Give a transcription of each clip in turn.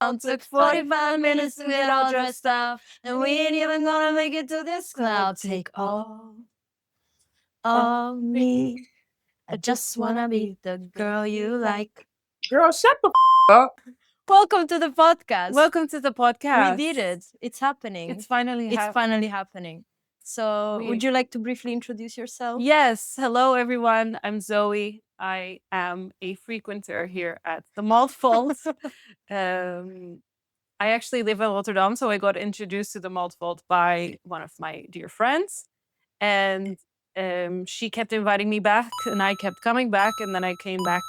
Took 45 minutes to get all dressed up, and we ain't even gonna make it to this cloud. Take all of me. I just wanna be the girl you like. Girl, shut the up. Welcome to the podcast. Welcome to the podcast. We did it. It's happening. It's finally happening. So, would you like to briefly introduce yourself? Yes. Hello, everyone. I'm Zoe. I am a frequenter here at the Maltvault. I actually live in Rotterdam, so I got introduced to the Maltvault by one of my dear friends. And she kept inviting me back, and I kept coming back, and then I came back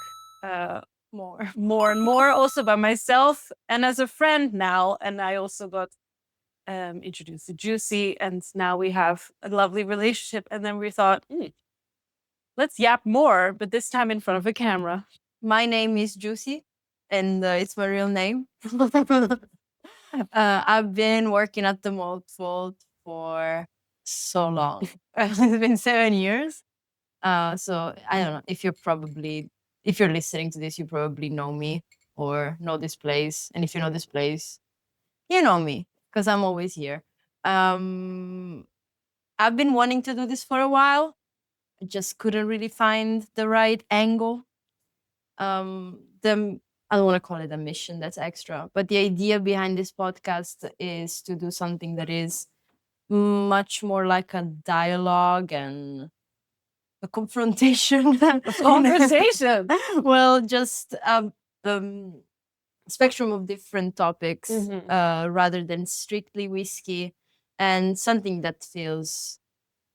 more and more, also by myself and as a friend now. And I also got introduced to Juicy, and now we have a lovely relationship. And then we thought, let's yap more, but this time in front of a camera. My name is Juicy, and it's my real name. I've been working at the Maltvault for so long. It's been 7 years. So I don't know if you're listening to this, you probably know me or know this place. And if you know this place, you know me because I'm always here. I've been wanting to do this for a while. I just couldn't really find the right angle. I don't want to call it a mission, that's extra. But the idea behind this podcast is to do something that is much more like a dialogue and a confrontation. Conversation. Well, just the spectrum of different topics rather than strictly whiskey, and something that feels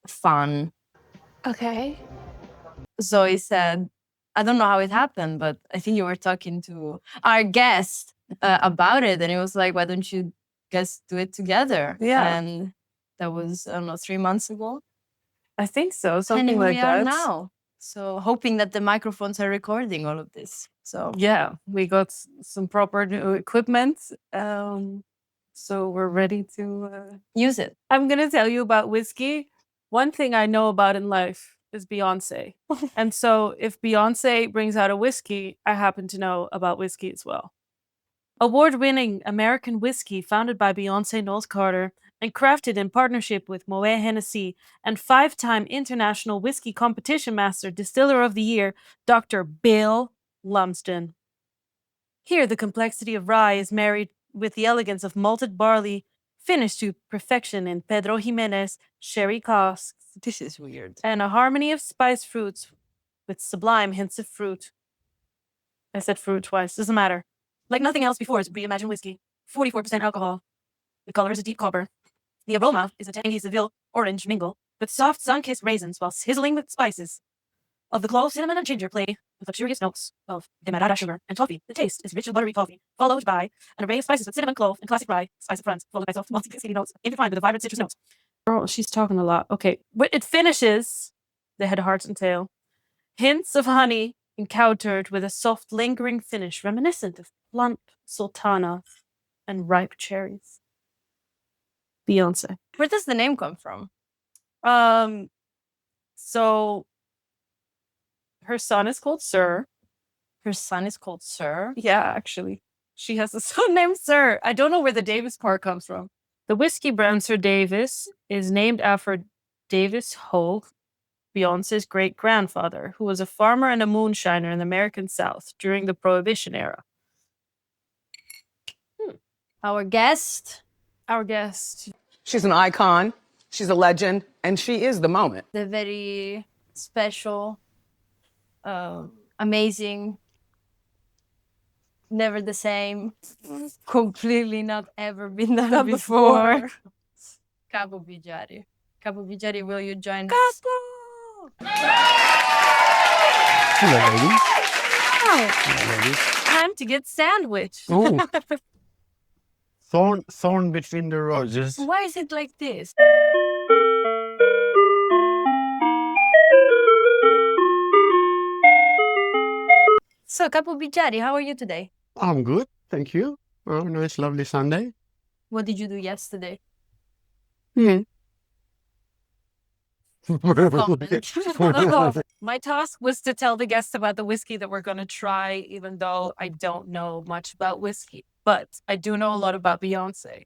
fun. Okay. Zoe said, I don't know how it happened, but I think you were talking to our guest about it. And it was like, why don't you guys do it together? Yeah. And that was, I don't know, 3 months ago. I think so. And Something here like we that. are now. So hoping that the microphones are recording all of this. So Yeah, we got some proper new equipment. So we're ready to use it. I'm going to tell you about whiskey. One thing I know about in life is Beyonce. And so if Beyonce brings out a whiskey, I happen to know about whiskey as well. Award-winning American whiskey founded by Beyonce Knowles Carter and crafted in partnership with Moet Hennessy and 5-time international whiskey competition master distiller of the year, Dr. Bill Lumsden. Here, the complexity of rye is married with the elegance of malted barley, finished to perfection in Pedro Jimenez sherry casks. This is weird. And a harmony of spice fruits with sublime hints of fruit. I said fruit twice, doesn't matter. Like nothing else before is reimagined whiskey. 44% alcohol. The color is a deep copper. The aroma is a tangy Seville orange mingle with soft sun-kissed raisins while sizzling with spices. Of the clove, cinnamon, and ginger play with luxurious notes of demerara sugar and toffee. The taste is rich and buttery coffee, followed by an array of spices with cinnamon, clove, and classic rye, spice up front, followed by soft malty cascading notes, intertwined with the vibrant citrus notes. Girl, she's talking a lot. Okay, but it finishes the head, heart, and tail. Hints of honey encountered with a soft, lingering finish reminiscent of plump sultana and ripe cherries. Beyonce. Where does the name come from? So her son is called Sir. Her son is called Sir. Yeah, actually. She has a son named Sir. I don't know where the Davis part comes from. The whiskey brand Sir Davis is named after Davis Hogue, Beyonce's great-grandfather, who was a farmer and a moonshiner in the American South during the Prohibition era. Our guest. She's an icon, she's a legend, and she is the moment. The very special, amazing, never the same, completely not ever been done before. Capo Bijary. Capo Bijary, will you join us? Hello, ladies. Hello, ladies. Time to get sandwiched. Oh, thorn between the roses. Why is it like this? So, Capo Bijary, how are you today? I'm good, thank you. Oh, nice, lovely Sunday. What did you do yesterday? My task was to tell the guests about the whiskey that we're going to try, even though I don't know much about whiskey. but I do know a lot about Beyonce.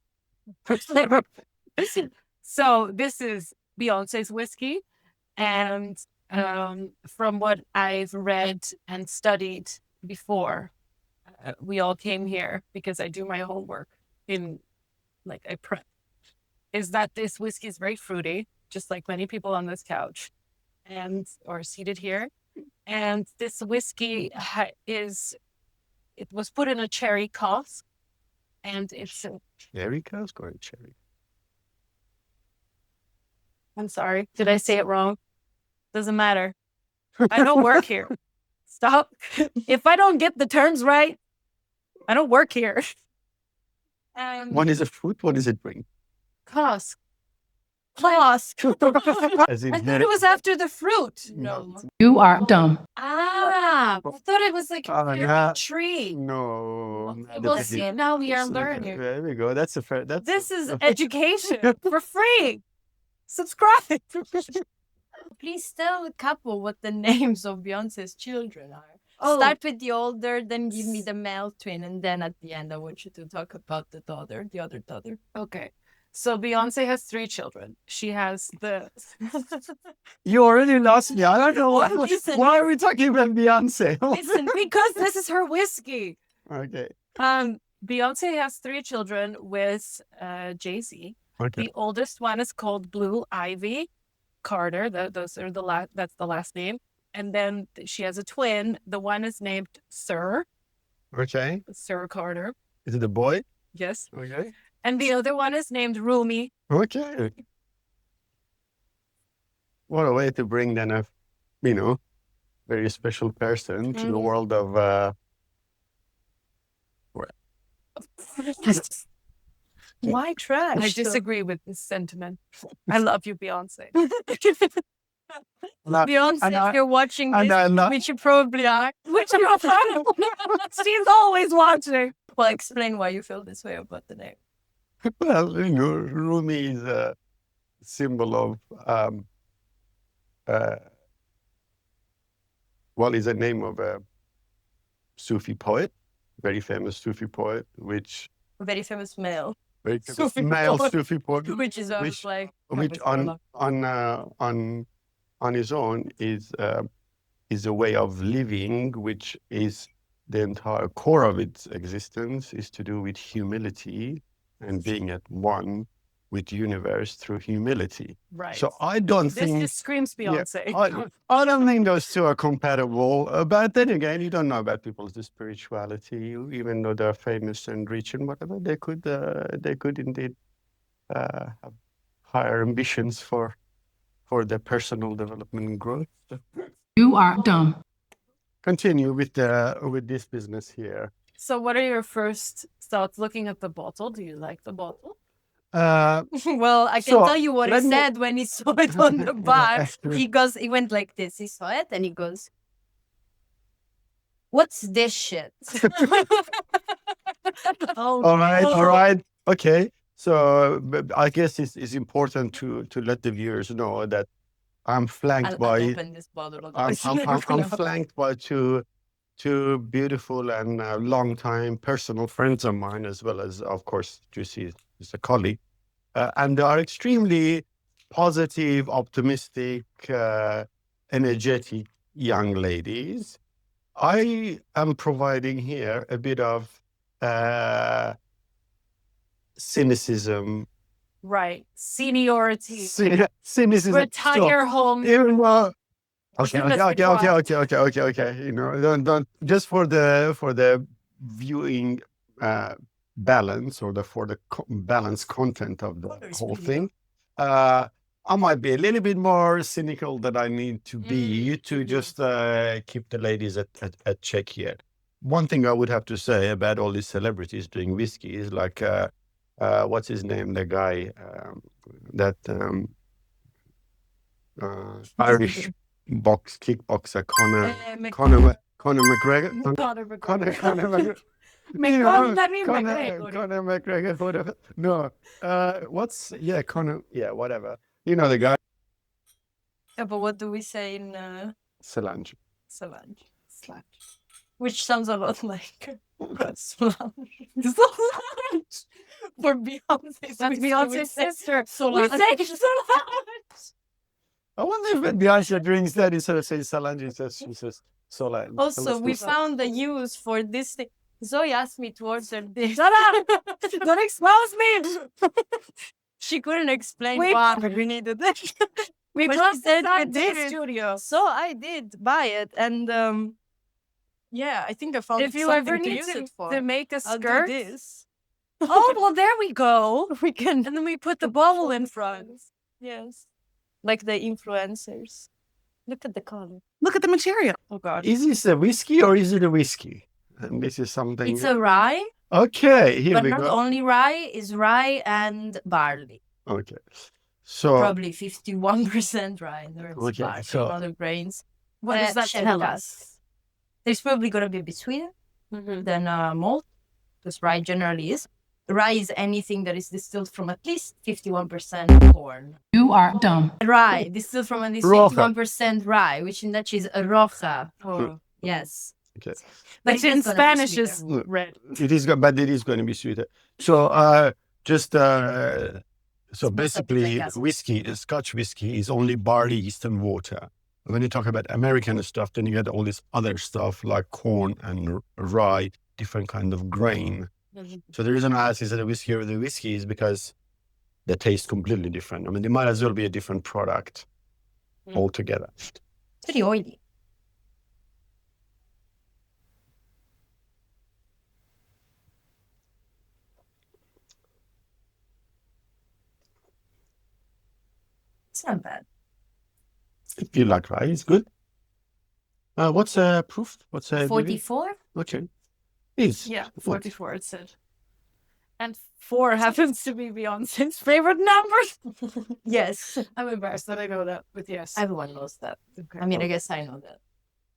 So this is Beyonce's whiskey. And from what I've read and studied before, we all came here because I do my homework I prep, is that this whiskey is very fruity, just like many people on this couch and or seated here. And this whiskey it was put in a cherry cask, and it's Cherry cask or cherry? I'm sorry, did I say it wrong? Doesn't matter. I don't work here. Stop. If I don't get the terms right, I don't work here. One is a fruit, one is a drink. Cask. As in I thought it was after the fruit. No. You are dumb. I thought it was like a cherry yeah. tree. No. Well, see, now we are learning. There we go. That's a fair. This is education for free. Subscribe. Please tell the couple what the names of Beyonce's children are. Oh. Start with the older, then give me the male twin, and then at the end I want you to talk about the other daughter. Okay. So Beyonce has 3 children. She has the You already lost me. I don't know why. Listen. Why are we talking about Beyonce? Listen, because this is her whiskey. Okay. Beyonce has 3 children with Jay-Z. Okay. The oldest one is called Blue Ivy Carter. Those are that's the last name. And then she has a twin. The one is named Sir Okay. Carter. Is it a boy? Yes. Okay. And the other one is named Rumi. Okay. What a way to bring then a, very special person to the world of. Why trash? I disagree with this sentiment. I love you, Beyonce. Beyonce, if you're watching this, which you probably are, she's always watching. well, explain why you feel this way about the name. Well, Rumi is a symbol of, is a name of a Sufi poet, very famous Sufi poet, which A very famous male, very famous Sufi male poet, Sufi poet, which is always like which on his own is a way of living, which is the entire core of its existence, is to do with humility and being at one with the universe through humility. Right. So I don't This think just screams Beyonce. I don't think those two are compatible. But then again, you don't know about people's spirituality. Even though they're famous and rich and whatever, they could indeed have higher ambitions for their personal development and growth. You are dumb. Continue with this business here. So what are your first thoughts looking at the bottle? Do you like the bottle? well, I can So, tell you what he let me- said when he saw it on the bar. He went like this. He saw it and he goes, "What's this shit?" Oh, All right. Okay. So I guess it's important to let the viewers know that I'm flanked I'll by open this bottle. I'm flanked by two beautiful and long-time personal friends of mine, as well as, of course, Juicy is a colleague. And they are extremely positive, optimistic, energetic young ladies. I am providing here a bit of cynicism. right. Seniority. Cynicism. Retire home. Even though, Je ne sais okay. Don't just for the viewing balance or for the balanced content of the whole thing. I might be a little bit more cynical than I need to be to just keep the ladies at check here. One thing I would have to say about all these celebrities doing whiskey is like, what's his name? The guy that Irish kickboxer Conor McGregor. Conor McGregor. No, Conor. Yeah, whatever. You know the guy. Yeah, but what do we say in Solange. Solange? Which sounds a lot like Solange. For Beyonce's That's whiskey, we Beyonce's say sister. Solange. We say Solange. I wonder if Beyonce drinks that instead of saying Solange, she says Solange. Also, we found the use for this thing. Zoe asked me to order this. Shut up! Don't expose me. She couldn't explain Wait. why we needed this. We But she closed said the we did this it. studio. So I did buy it, and yeah, I think I found If you something ever to need use it for. to make a I'll do skirt, this. oh well, there we go. We can, And then we put the bubble in front. yes, like the influencers. Look at the color. Look at the material. Oh God, Is this a whiskey or is it a whiskey? And this is something. it's a rye, Okay, here but we not go. only rye. Is rye and barley. Okay. So, Probably 51% rye. The rest Okay, barley, so- other grains. What does that sherry tell cask. us? There's probably going to be a bit sweeter than malt, because rye generally is. Rye is anything that is distilled from at least 51% corn. You are dumb. Rye, distilled from at least Roja. 51% rye, which in Dutch is a roja. Yes. okay. But Which it in is gonna be Spanish sweeter. is Look. red. It is, but it is going to be sweeter. So, so basically, gas. whiskey, Scotch whiskey, is only barley, yeast, and water. When you talk about American stuff, then you get all this other stuff like corn and rye, different kind of grain. So the reason I ask is that a whiskey or the whiskey is because they taste completely different. I mean, they might as well be a different product altogether. Pretty oily. It's not bad. If you like rye, it's good. What's proof? What's 44? Okay. Is Yeah, what? 44 it said. And 4 happens to be Beyonce's favorite number. Yes. I'm embarrassed that I know that, but yes. Everyone knows that. I mean, I guess I know that.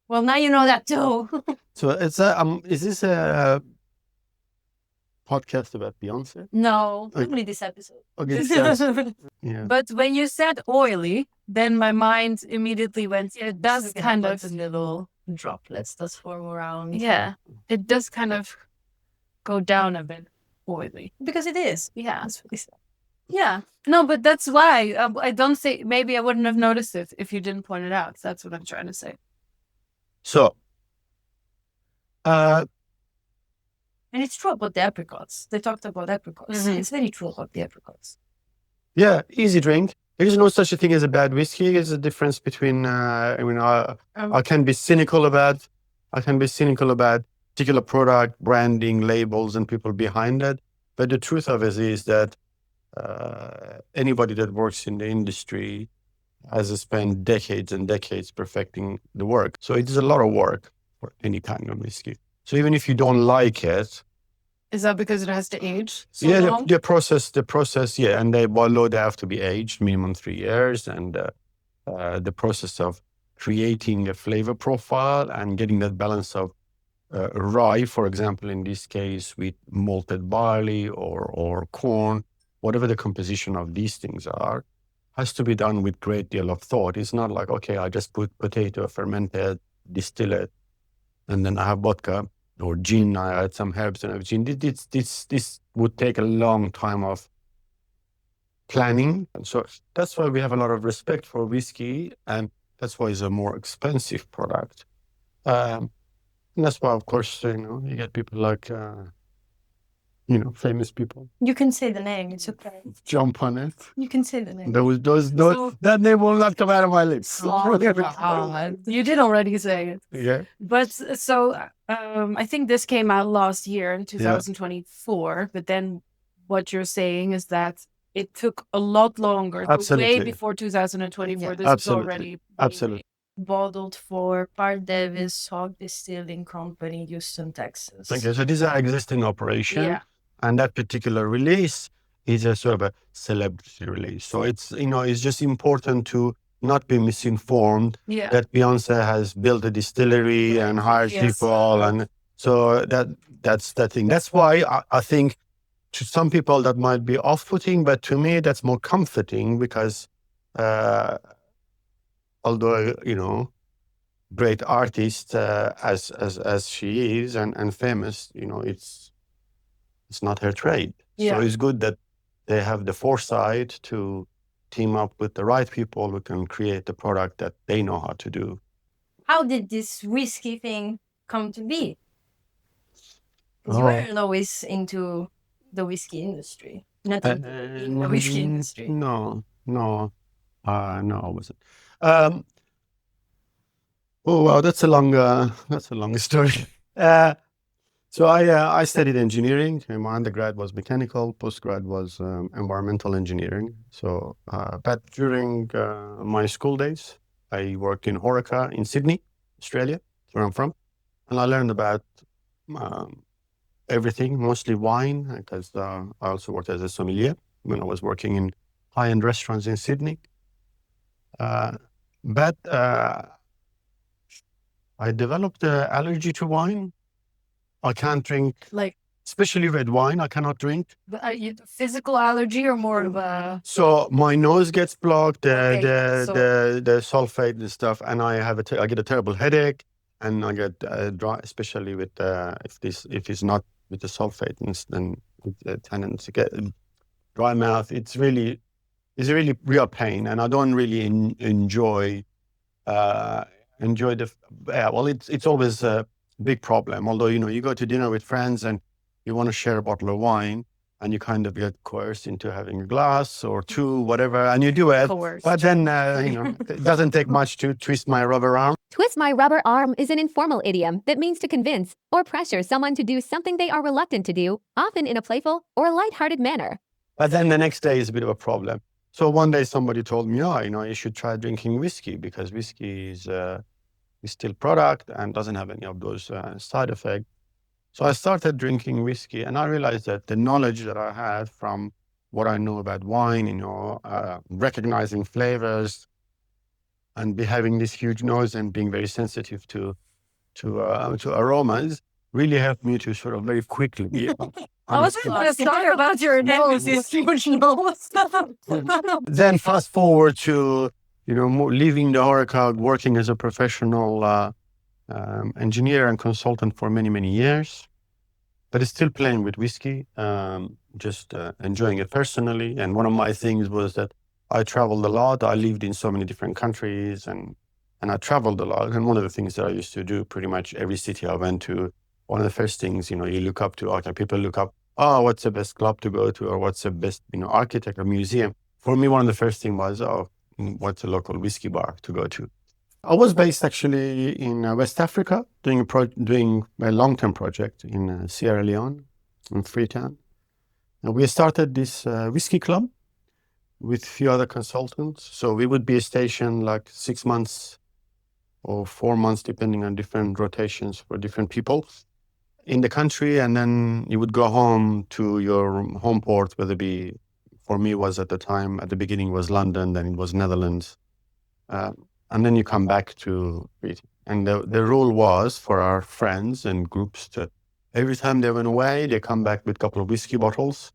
Well, now you know that too. So it's is this a podcast about Beyonce? No, Okay. only this episode. Okay. so- yeah. But when you said oily, then my mind immediately went, yeah, it does Just gonna kind put of, the little droplets that form around. yeah, it does kind of go down a bit oily. Because it is. Yeah. That's what they said. Yeah. No, but that's why I don't say, maybe I wouldn't have noticed it if you didn't point it out. That's what I'm trying to say. So, And it's true about the apricots. They talked about apricots. Mhm. It's very true about the apricots. yeah, easy drink. There is no such a thing as a bad whiskey. There's a difference between, I can be cynical about particular product, branding, labels, and people behind it. But the truth of it is that anybody that works in the industry has spent decades and decades perfecting the work. So it is a lot of work for any kind of whiskey. So even if you don't like it, Is that because it has to age? So yeah, long? the process, yeah, and they have to be aged minimum 3 years, and the process of creating a flavor profile and getting that balance of rye, for example, in this case with malted barley or corn, whatever the composition of these things are, has to be done with great deal of thought. It's not like, okay, I just put potato, fermented, distill it, and then I have vodka. Or gin, I add some herbs and everything. This would take a long time of planning. And so that's why we have a lot of respect for whiskey, and that's why it's a more expensive product. And that's why, of course, you get people like, famous people You can say the name. It's okay. jump on it. You can say the name. That name will not come out of my lips. You did already say it. Yeah. But so I think this came out last year in 2024. But then what you're saying is that it took a lot longer. Absolutely. Way before 2024. Yeah. This Absolutely. was already Absolutely. Bottled for Park Davis Hog Distilling Company, Houston, Texas. Okay, so this is an existing operation. Yeah. And that particular release is a sort of a celebrity release. So it's just important to not be misinformed Yeah. that Beyonce has built a distillery and hired Yes. people. And so that's the thing. That's why I think to some people that might be off-putting, but to me, that's more comforting because although, great artist as she is and famous, it's not her trade. So it's good that they have the foresight to team up with the right people who can create the product that they know how to do. How did this whiskey thing come to be? 'Cause you weren't always into the whiskey industry. Not in the whiskey industry. No, I wasn't. Oh wow, that's a long story. So I studied engineering. My undergrad was mechanical, postgrad was environmental engineering. So, but during my school days, I worked in Horeca in Sydney, Australia, where I'm from, and I learned about everything, mostly wine, because I also worked as a sommelier when I was working in high-end restaurants in Sydney. But I developed an allergy to wine. I can't drink, Like, especially red wine. I cannot drink. are you physical allergy or more of a? So my nose gets blocked, Okay, the sulfate and stuff, and I get a terrible headache, and I get dry, especially with if it's not with the sulfate, and then the tendency to get dry mouth. It's a really real pain, and I don't really enjoy the. Well, it's always a big problem. Although you go to dinner with friends and you want to share a bottle of wine, and you kind of get coerced into having a glass or two, whatever, and you do it. Coerced. But then, it doesn't take much to twist my rubber arm. Twist my rubber arm is an informal idiom that means to convince or pressure someone to do something they are reluctant to do, often in a playful or lighthearted manner. But then the next day is a bit of a problem. So one day somebody told me, you should try drinking whiskey, because whiskey is still product and doesn't have any of those side effects. So I started drinking whiskey, and I realized that the knowledge that I had from what I know about wine, recognizing flavors and having this huge nose and being very sensitive to aromas, really helped me to sort of very quickly. I wasn't going to start about your nose. This huge nose. Then fast forward to leaving the Horeca, working as a professional engineer and consultant for many, many years, but still playing with whiskey, just enjoying it personally. And one of my things was that I traveled a lot. I lived in so many different countries, and I traveled a lot. And one of the things that I used to do, pretty much every city I went to, one of the first things, you look up to, people look up, what's the best club to go to, or what's the best, architect or museum. For me, one of the first things was, what's a local whiskey bar to go to? I was based actually in West Africa, doing a long-term project in Sierra Leone, in Freetown. And we started this whiskey club with a few other consultants. So we would be stationed like 6 months or 4 months, depending on different rotations for different people in the country. And then you would go home to your home port, whether it be, for me was at the beginning was London, then it was Netherlands. And then you come back to it. And the rule was for our friends and groups to, every time they went away, they come back with a couple of whiskey bottles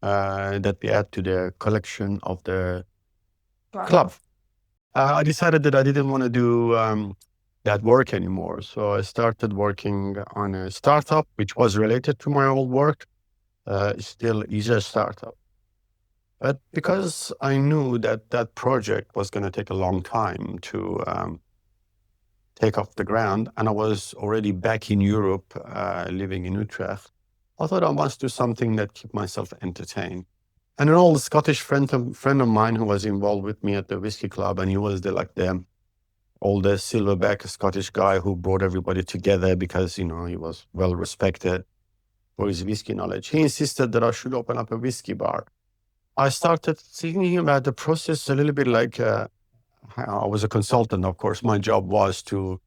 that we add to the collection of the club. I decided that I didn't want to do that work anymore. So I started working on a startup, which was related to my old work. Still is a startup. But because I knew that project was going to take a long time to take off the ground, and I was already back in Europe, living in Utrecht, I thought I must do something that keep myself entertained. And an old Scottish friend of mine who was involved with me at the whiskey club, and he was the older silverback Scottish guy who brought everybody together because, he was well respected for his whiskey knowledge. He insisted that I should open up a whiskey bar. I started thinking about the process a little bit like I was a consultant, of course. My job was to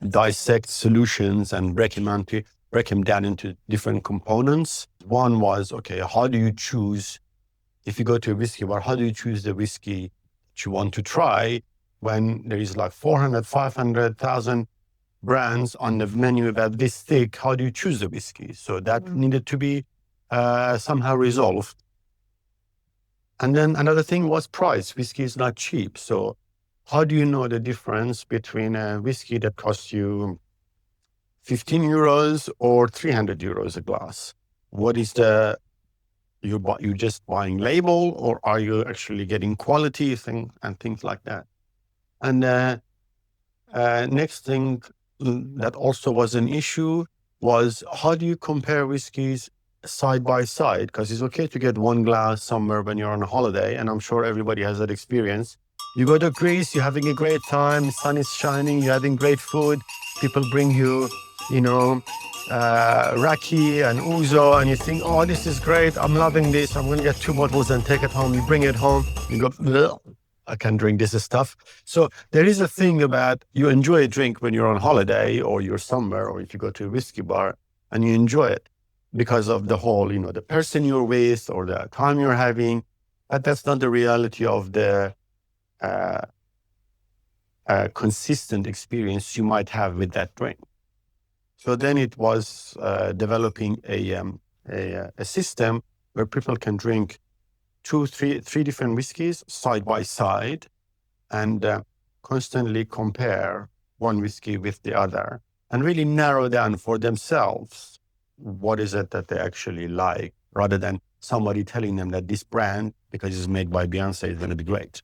dissect solutions and break them down into different components. One was, okay, how do you choose, if you go to a whiskey bar, how do you choose the whiskey that you want to try when there is like 400, 500,000 brands on the menu about this thick? How do you choose the whiskey? So that needed to be somehow resolved. And then another thing was price. Whiskey is not cheap. So how do you know the difference between a whiskey that costs you 15 euros or 300 euros a glass? What is the, you just buying label, or are you actually getting quality thing and things like that? And next thing that also was an issue was, how do you compare whiskeys side by side? Because it's okay to get one glass somewhere when you're on a holiday, and I'm sure everybody has that experience. You go to Greece, you're having a great time, sun is shining, you're having great food, people bring you, raki and ouzo, and you think, oh, this is great, I'm loving this, I'm going to get 2 bottles and take it home. You bring it home, you go, "Bleh, I can't drink this stuff." So there is a thing about, you enjoy a drink when you're on holiday or you're somewhere, or if you go to a whiskey bar, and you enjoy it because of the whole, the person you're with or the time you're having. But that's not the reality of the consistent experience you might have with that drink. So then it was developing a system where people can drink three different whiskeys side by side, and constantly compare one whiskey with the other, and really narrow down for themselves what is it that they actually like, rather than somebody telling them that this brand, because it's made by Beyonce, is going to be great.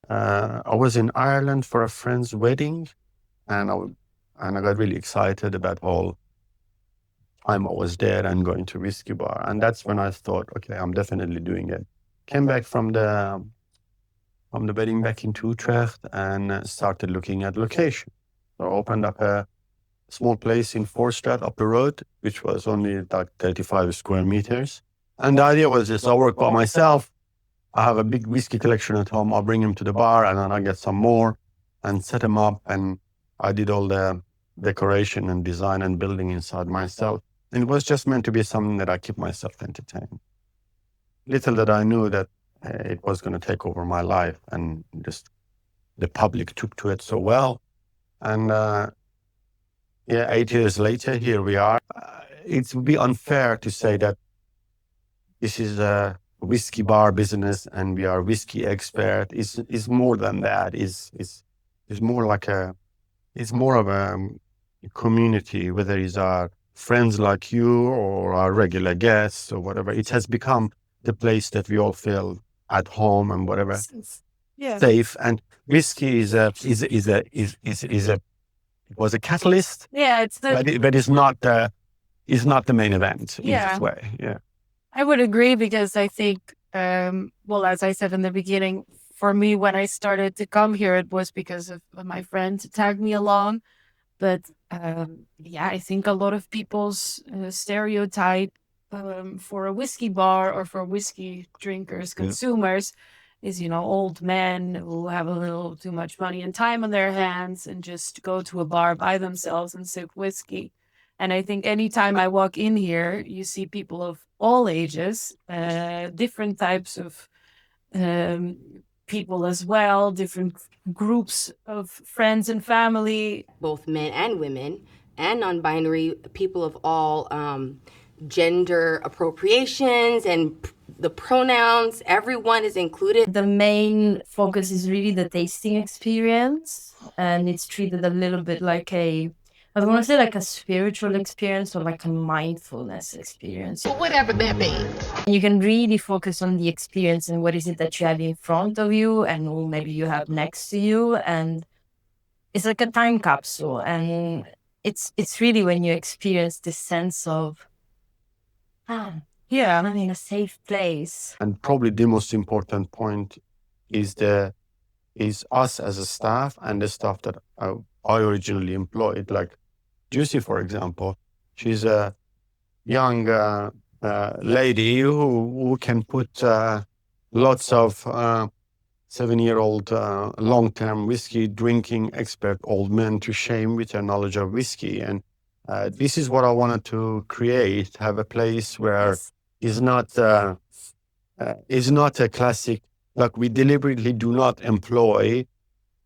I was in Ireland for a friend's wedding, and I got really excited about all time I was there and going to whiskey bar. And that's when I thought, okay, I'm definitely doing it. Came back from the wedding back in Utrecht and started looking at location. So I opened up a small place in Voorstraat up the road, which was only like 35 square meters. And the idea was just, I work by myself. I have a big whiskey collection at home. I'll bring him to the bar, and then I get some more and set them up. And I did all the decoration and design and building inside myself. And it was just meant to be something that I keep myself entertained. Little that I knew that it was going to take over my life, and just the public took to it so well. And 8 years later, here we are. It would be unfair to say that this is a whiskey bar business and we are whiskey expert. Is more than that. Is more like it's more of a community, whether it's our friends like you or our regular guests or whatever. It has become the place that we all feel at home and whatever, safe. And whiskey it was a catalyst. Yeah, it's but it's not the main event in this way. Yeah. I would agree, because I think, as I said in the beginning, for me, when I started to come here, it was because of my friend tagged me along. But I think a lot of people's stereotype for a whiskey bar or for whiskey drinkers, consumers, is, old men who have a little too much money and time on their hands and just go to a bar by themselves and sip whiskey. And I think anytime I walk in here, you see people of all ages, different types of people as well, different groups of friends and family. Both men and women and non-binary people of all gender appropriations and the pronouns, everyone is included. The main focus is really the tasting experience, and it's treated a little bit like I don't want to say like a spiritual experience or like a mindfulness experience. Whatever that means. You can really focus on the experience and what is it that you have in front of you and who maybe you have next to you. And it's like a time capsule. And it's really when you experience this sense of, I'm in a safe place. And probably the most important point is us as a staff and the staff that I originally employed. Like Juicy, for example, she's a young lady who can put lots of 7-year-old long-term whiskey drinking expert old men to shame with their knowledge of whiskey. And this is what I wanted to create, have a place where is not a classic, like we deliberately do not employ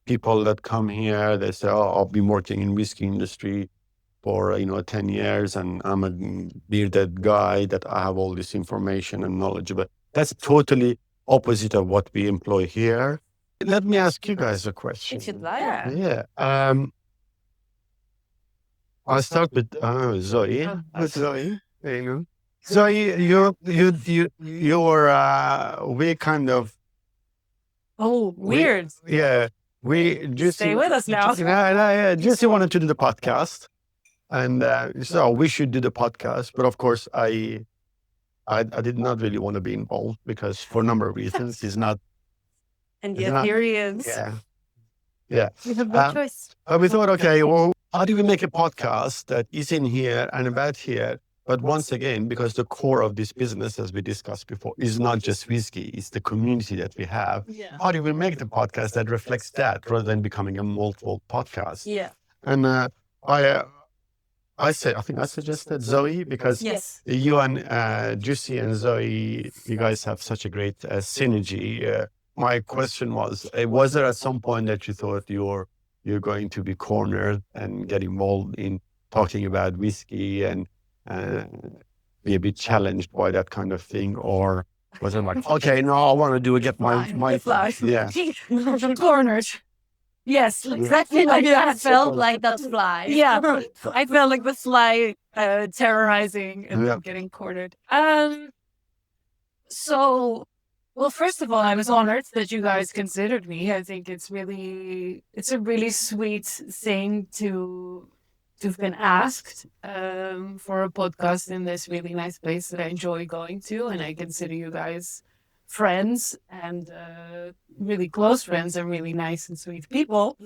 people that come here, they say, oh, I've been working in whiskey industry for 10 years and I'm a bearded guy that I have all this information and knowledge. But that's totally opposite of what we employ here. Let me ask you guys a question. If you'd like. Yeah. I'll start with Zoe. Zoe, there you go. Zoe, we kind of, Oh, weird. we just Stay with us now. Yeah, just wanted to do the podcast, and so we should do the podcast. But of course, I did not really want to be involved because for a number of reasons, it's not. And It's yet not- here he is. Yeah. You have no Um, choice. But we thought, okay, well, how do we make a podcast that is in here and about here? But once again, because the core of this business, as we discussed before, is not just whiskey, it's the community that we have. Yeah. How do we make the podcast that reflects that rather than becoming a multiple podcast? Yeah. And I think I suggested Zoe because Yes. you and Juicy and Zoe, you guys have such a great synergy. My question was there at some point that you thought you're going to be cornered and get involved in talking about whiskey and be a bit challenged by that kind of thing? Or was it like, okay, no, I want to get my fly. yeah. Cornered. Yes, exactly like I that. felt like that fly. Yeah, I felt like the fly terrorizing and Yeah. getting cornered. So, well, first of all, I was honored that you guys considered me. I think it's a really sweet thing to have been asked for a podcast in this really nice place that I enjoy going to, and I consider you guys friends and really close friends and really nice and sweet people.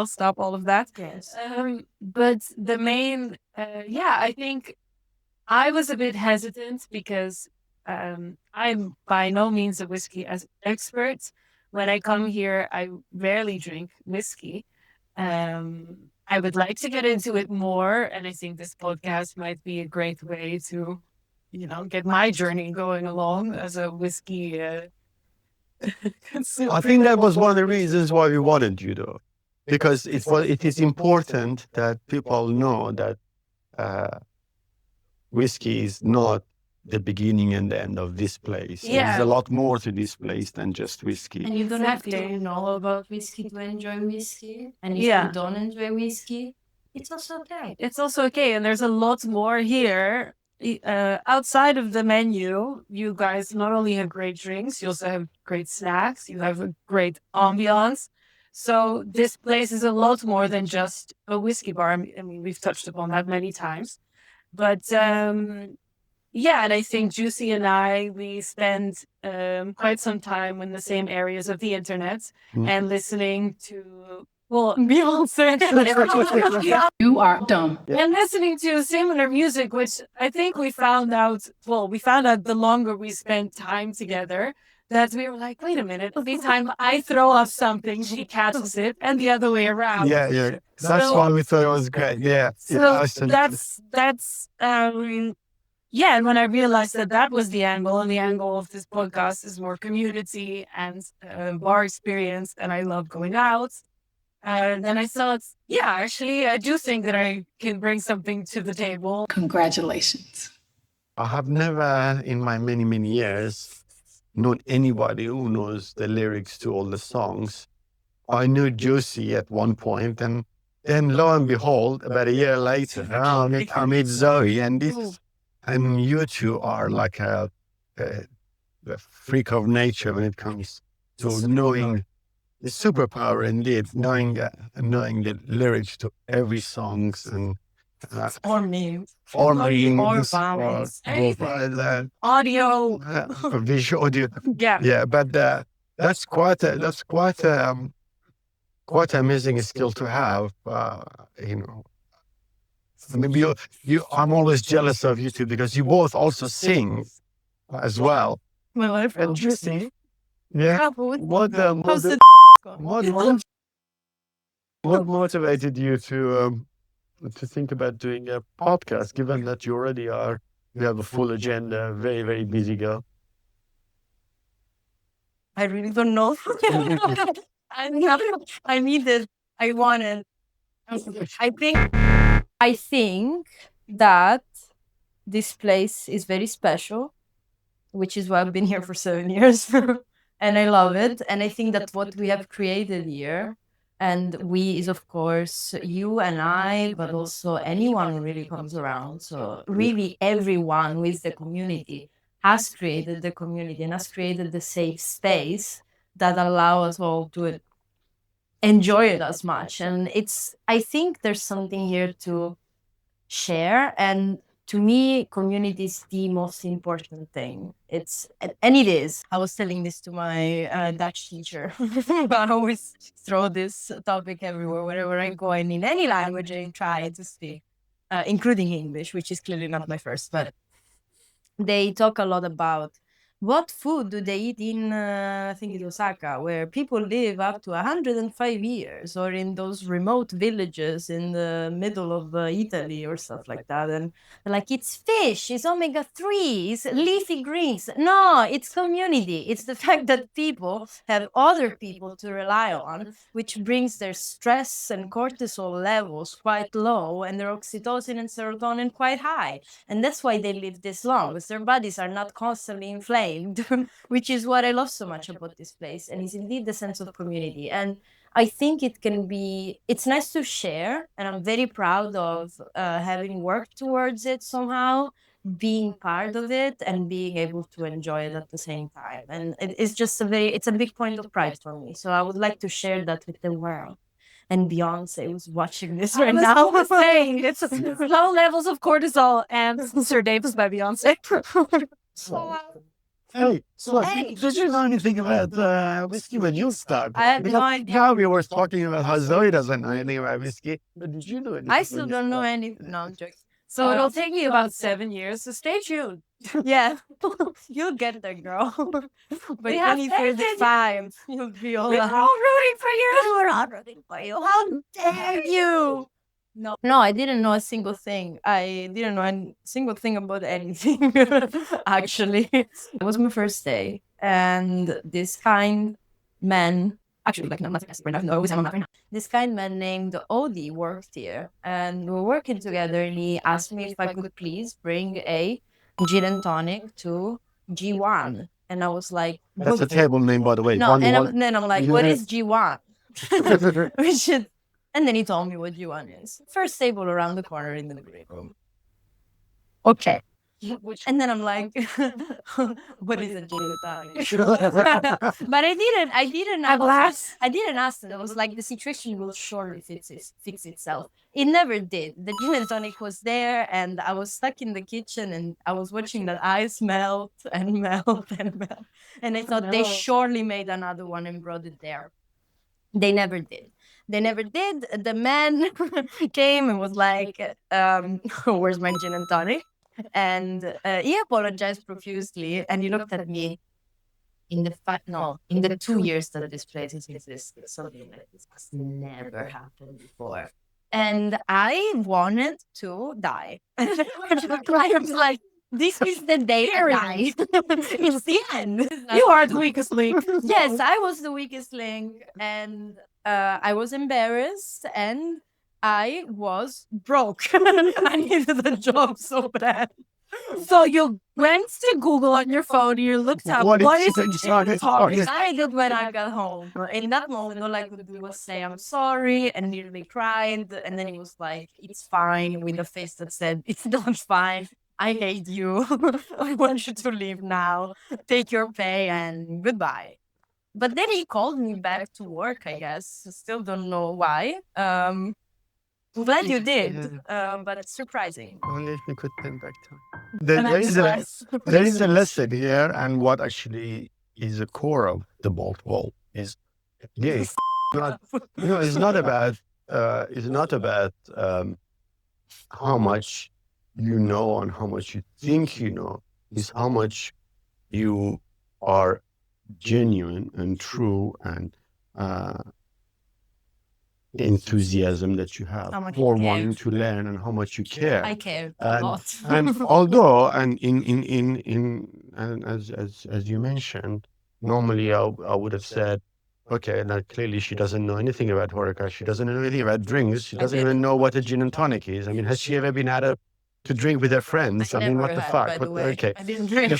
Stop all of that. Yes. But the main, I think I was a bit hesitant because I'm by no means a whiskey expert. When I come here, I rarely drink whiskey. I would like to get into it more, and I think this podcast might be a great way to, get my journey going along as a whiskey consumer. I think that was one of the reasons why we wanted you, though, because it is important that people know that whiskey is not the beginning and the end of this place. Yeah. There's a lot more to this place than just whiskey. And you don't have to Exactly. know about whiskey to enjoy whiskey. And if Yeah. you don't enjoy whiskey, it's also okay. It's also okay, and there's a lot more here. Outside of the menu, you guys not only have great drinks, you also have great snacks, you have a great ambiance. So this place is a lot more than just a whiskey bar. I mean, we've touched upon that many times. But and I think Juicy and we spend quite some time in the same areas of the internet and listening to, Beyonce. You are dumb. And listening to similar music, which I think we found out the longer we spent time together, that we were like, wait a minute, every time I throw off something, she catches it, and the other way around. Yeah. That's So- why we thought it was great. Yeah. So Yeah, that's and when I realized that was the angle, and the angle of this podcast is more community and bar experience, and I love going out. And then I thought, actually, I do think that I can bring something to the table. Congratulations. I have never, in my many, many years, known anybody who knows the lyrics to all the songs. I knew Juicy at one point, and then lo and behold, about a year later, I meet Zoe, and you two are like a freak of nature when it comes to knowing the superpower, indeed, knowing the lyrics to every songs and Or me. or vowels. Audio, visual audio. yeah. Yeah, but that's quite amazing skill to have. Maybe I'm always jealous of you two because you both also sing as well. My life interesting. Yeah. How's the What motivated you to think about doing a podcast, given that you have a full agenda, very, very busy girl? I really don't know. I needed, I wanted. I think that this place is very special, which is why I've been here for 7 years. and I love it. And I think that what we have created here, and we is of course you and I, but also anyone who really comes around. So really everyone who is the community has created the community and has created the safe space that allow us all to enjoy it as much. And I think there's something here to share. And to me, community is the most important thing. And it is. I was telling this to my Dutch teacher. I always throw this topic everywhere, wherever I go, and in any language I try to speak, including English, which is clearly not my first. But they talk a lot about what food do they eat in, I think it's Osaka, where people live up to 105 years, or in those remote villages in the middle of Italy or stuff like that. And they're like, it's fish, it's omega-3, it's leafy greens. No, it's community. It's the fact that people have other people to rely on, which brings their stress and cortisol levels quite low and their oxytocin and serotonin quite high. And that's why they live this long, because their bodies are not constantly inflamed, which is what I love so much about this place. And it's indeed the sense of community. And I think it's nice to share. And I'm very proud of having worked towards it somehow, being part of it and being able to enjoy it at the same time. And it's just it's a big point of pride for me. So I would like to share that with the world. And Beyonce was watching this right now. Saying it's low levels of cortisol and Sir Davis by Beyonce. Hey, did you know anything about whiskey when you started? I had no Because idea. now we were talking about how Zoe doesn't know anything about whiskey, but did you know anything? I still when you don't know started? any. No, I'm joking. So it'll take me about 7 years, so stay tuned. Yeah, you'll get there, girl. By We have 2035, you'll be all We're out. all rooting for you. We're all rooting for you. How dare you? No, I didn't know a single thing. I didn't know a single thing about anything, actually. It was my first day, and this kind man, actually, like, no, not right now, no, I'm not right now. This kind man named Odie worked here, and we were working together, and he asked me if I could please bring a gin and tonic to G1. And I was like, That's a table name, by the way. no, One- and one- then I'm like, what is G1? We should. And then he told me what G1 is. First table around the corner in the green room. Okay. And then I'm like, what is a gin and tonic? But I didn't A glass? I didn't ask them. I was like, the situation will surely fix itself. It never did. The gin and tonic was there, and I was stuck in the kitchen, and I was watching the ice melt and melt and melt. And I thought they surely made another one and brought it there. They never did. They never did. The man came and was like, where's my gin and tonic? And he apologized profusely, and he looked at me. In the 2 years that this place has existed, something like this has never happened before. And I wanted to die. I was like, this is the day I die. It's the end. You are the weakest link. Yes, I was the weakest link, and I was embarrassed, and I was broke. I needed a job so bad. So you went to Google on your phone and you looked up What what is is gin and tonic? tonic? I did when I got home. In that moment, all I could do was say, I'm sorry, and nearly cried. And then he was like, it's fine, with a face that said, it's not fine. I hate you. I want you to leave now. Take your pay and goodbye. But then he called me back to work, I guess. Still don't know why. I'm glad you did, but it's surprising. Only if we could turn back time. There is a lesson here, and what actually is the core of the Bolt Wall is, yeah, it's not about how much you know and how much you think you know. It's how much you are genuine and true and enthusiasm that you have How much for you care. wanting to learn and how much you care. I care a lot. And although, and and as you mentioned, normally I would have said, okay, now clearly she doesn't know anything about Horeca. She doesn't know anything about drinks. She doesn't even know what a gin and tonic is. I mean, has she ever been at a to drink with their friends. I mean, what the fuck? By the way. Okay. I didn't drink.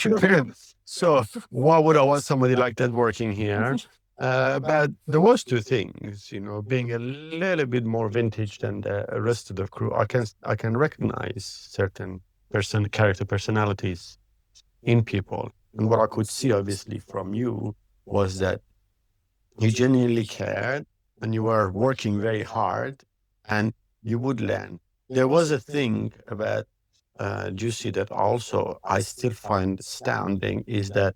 So why would I want somebody like that working here? But there was two things, being a little bit more vintage than the rest of the crew. I can recognize certain character personalities in people. And what I could see, obviously, from you was that you genuinely cared and you were working very hard and you would learn. There was a thing about Juicy that also I still find astounding is that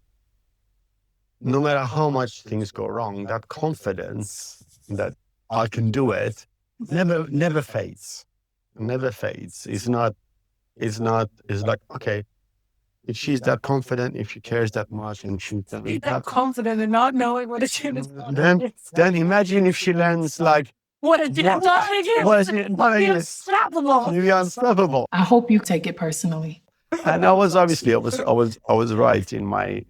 no matter how much things go wrong, that confidence that I can do it never fades. Never fades. It's like, okay, if she's that confident, if she cares that much, and she's that confident and not knowing what a gin is. then imagine if she learns like What a gin is. Unstoppable. You're unstoppable. I hope you take it personally. And I was right in my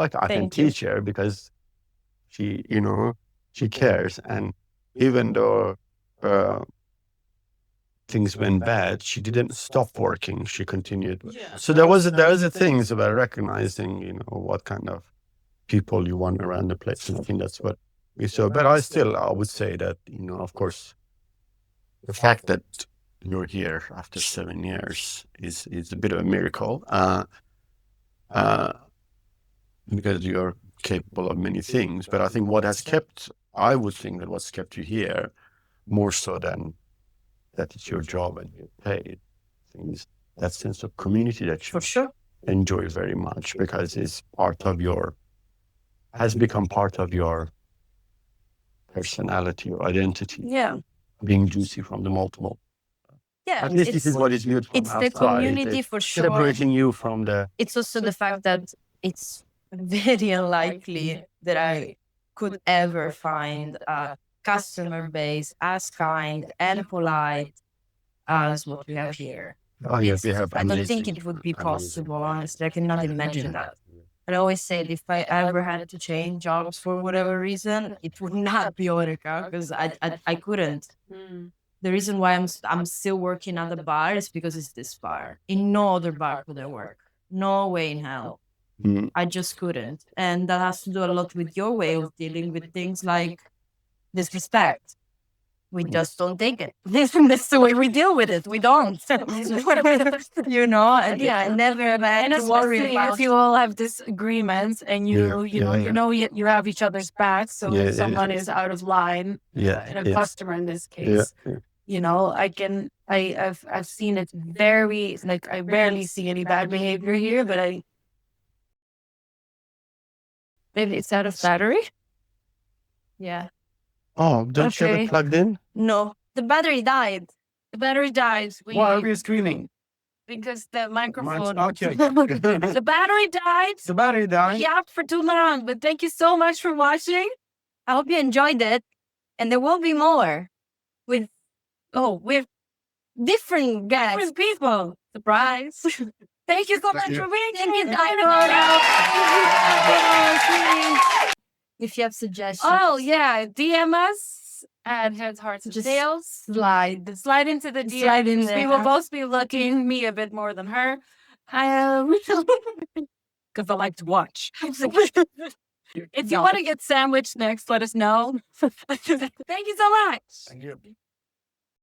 like I can teach her because she she cares, and even though things went bad, she didn't stop working. She continued. So there was a things about recognizing what kind of people you want around the place, and I think that's what we saw. But I would say that of course the fact that you're here after 7 years is a bit of a miracle because you're capable of many things. But I think what's kept you here more so than that it's your job and you're paid, things that sense of community that you For sure. enjoy very much because it's has become part of your personality or identity. Yeah. Being Juicy from the multiple. Yeah, At least this is what is viewed from it's the outside. community It's for sure. separating you from the. It's also the fact that it's very unlikely that I could ever find a customer base as kind and polite as what we have here. Oh yes, we have. I don't amazing- think it would be amazing- possible, honestly. I cannot imagine that. I always said if I ever had to change jobs for whatever reason, it would not be Orica because I couldn't. The reason why I'm still working at the bar is because it's this bar. In no other bar could I work. No way in hell. Mm. I just couldn't. And that has to do a lot with your way of dealing with things like disrespect. We just don't take it. That's the way we deal with it. We don't. And I never have had And to worry especially about if you all have disagreements and you have each other's backs. So Yeah, if someone is out of line, and a customer in this case, I've seen it very, like, I rarely see any bad behavior here, but maybe it's out of battery. Yeah. Oh, don't you have Okay. it plugged in? No, the battery died. the battery dies. Why are we screaming? Because the microphone. Okay. The battery died. The battery died. Yeah, for too long. But thank you so much for watching. I hope you enjoyed it. And there will be more with different guests. Different people. Surprise. Thank you so much you. for being Thank you, here. Diana. If you have suggestions. Oh yeah, DM us at Heads, Hearts, and Just Tails. slide. Slide into the DMs. Slide in We there. will both be looking, me a bit more than her. Because I like to watch. If you want to get sandwiched next, let us know. Thank you so much. Thank you.